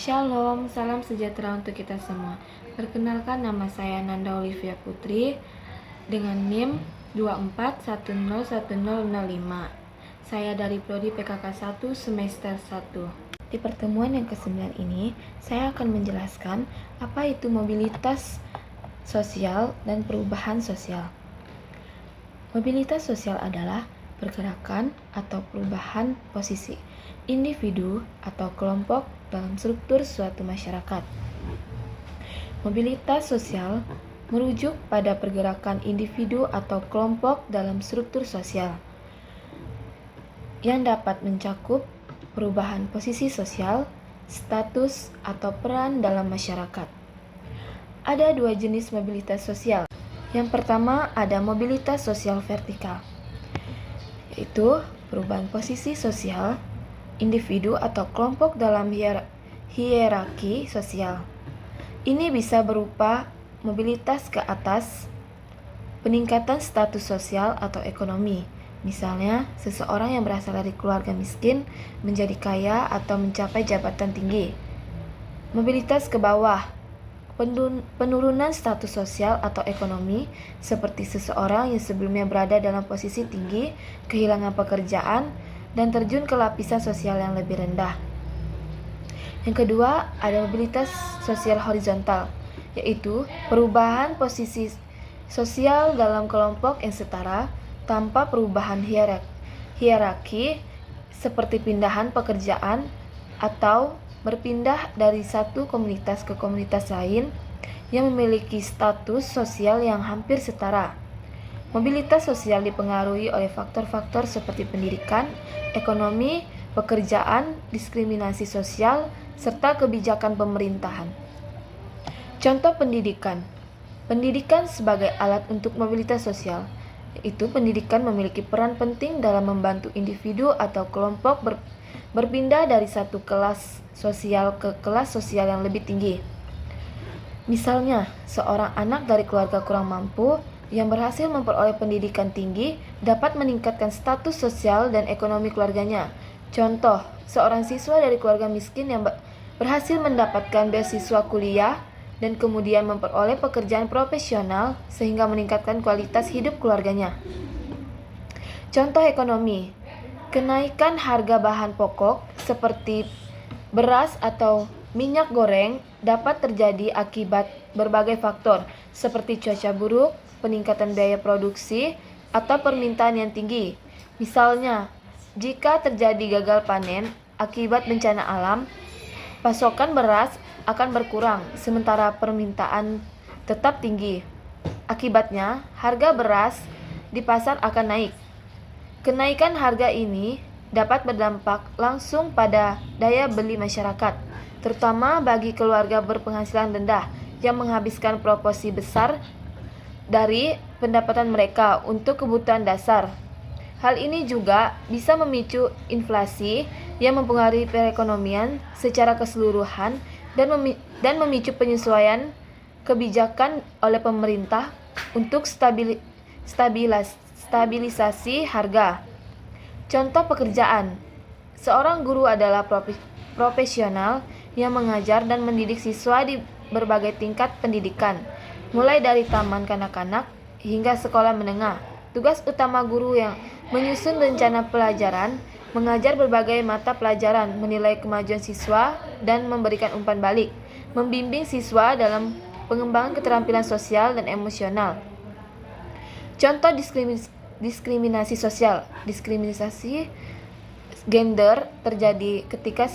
Shalom, salam sejahtera untuk kita semua. Perkenalkan, nama saya Nanda Olivia Putri dengan NIM 24101005. Saya dari Prodi PKK 1 semester 1. Di pertemuan yang ke-9 ini, saya akan menjelaskan apa itu mobilitas sosial dan perubahan sosial. Mobilitas sosial adalah pergerakan atau perubahan posisi individu atau kelompok dalam struktur suatu masyarakat. Mobilitas sosial merujuk pada pergerakan individu atau kelompok dalam struktur sosial yang dapat mencakup perubahan posisi sosial, status, atau peran dalam masyarakat. Ada dua jenis mobilitas sosial. Yang pertama ada mobilitas sosial vertikal, yaitu perubahan posisi sosial individu atau kelompok dalam hierarki sosial. Ini bisa berupa mobilitas ke atas, peningkatan status sosial atau ekonomi. Misalnya, seseorang yang berasal dari keluarga miskin menjadi kaya atau mencapai jabatan tinggi. Mobilitas ke bawah, penurunan status sosial atau ekonomi, seperti seseorang yang sebelumnya berada dalam posisi tinggi, kehilangan pekerjaan, dan terjun ke lapisan sosial yang lebih rendah. Yang kedua, ada mobilitas sosial horizontal, yaitu perubahan posisi sosial dalam kelompok yang setara tanpa perubahan hierarki, seperti pindahan pekerjaan atau berpindah dari satu komunitas ke komunitas lain yang memiliki status sosial yang hampir setara. Mobilitas sosial dipengaruhi oleh faktor-faktor seperti pendidikan, ekonomi, pekerjaan, diskriminasi sosial, serta kebijakan pemerintahan. Contoh pendidikan. Pendidikan sebagai alat untuk mobilitas sosial, yaitu pendidikan memiliki peran penting dalam membantu individu atau kelompok berpindah dari satu kelas sosial ke kelas sosial yang lebih tinggi. Misalnya, seorang anak dari keluarga kurang mampu yang berhasil memperoleh pendidikan tinggi dapat meningkatkan status sosial dan ekonomi keluarganya. Contoh, seorang siswa dari keluarga miskin yang berhasil mendapatkan beasiswa kuliah dan kemudian memperoleh pekerjaan profesional sehingga meningkatkan kualitas hidup keluarganya. Contoh ekonomi, kenaikan harga bahan pokok seperti beras atau minyak goreng dapat terjadi akibat berbagai faktor seperti cuaca buruk, peningkatan biaya produksi, atau permintaan yang tinggi. Misalnya, jika terjadi gagal panen akibat bencana alam, pasokan beras akan berkurang sementara permintaan tetap tinggi. Akibatnya, harga beras di pasar akan naik. Kenaikan harga ini dapat berdampak langsung pada daya beli masyarakat, terutama bagi keluarga berpenghasilan rendah yang menghabiskan proporsi besar dari pendapatan mereka untuk kebutuhan dasar. Hal ini juga bisa memicu inflasi yang mempengaruhi perekonomian secara keseluruhan dan memicu penyesuaian kebijakan oleh pemerintah untuk stabilisasi harga. Contoh pekerjaan. Seorang guru adalah profesional yang mengajar dan mendidik siswa di berbagai tingkat pendidikan, mulai dari taman kanak-kanak hingga sekolah menengah. Tugas utama guru yang menyusun rencana pelajaran, mengajar berbagai mata pelajaran, menilai kemajuan siswa, dan memberikan umpan balik, membimbing siswa dalam pengembangan keterampilan sosial dan emosional. Contoh diskriminasi sosial. Diskriminasi gender terjadi ketika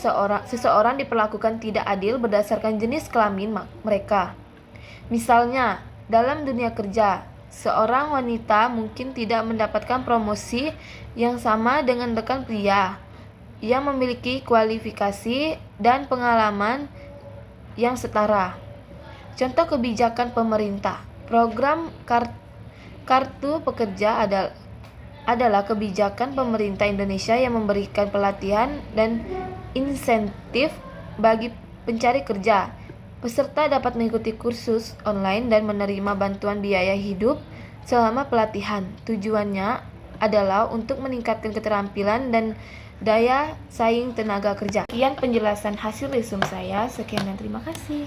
seseorang diperlakukan tidak adil berdasarkan jenis kelamin mereka. Misalnya, dalam dunia kerja, seorang wanita mungkin tidak mendapatkan promosi yang sama dengan rekan pria yang memiliki kualifikasi dan pengalaman yang setara. Contoh kebijakan pemerintah. Program Kartu Pekerja adalah kebijakan pemerintah Indonesia yang memberikan pelatihan dan insentif bagi pencari kerja. Peserta dapat mengikuti kursus online dan menerima bantuan biaya hidup selama pelatihan. Tujuannya adalah untuk meningkatkan keterampilan dan daya saing tenaga kerja. Sekian penjelasan hasil resume saya. Sekian dan terima kasih.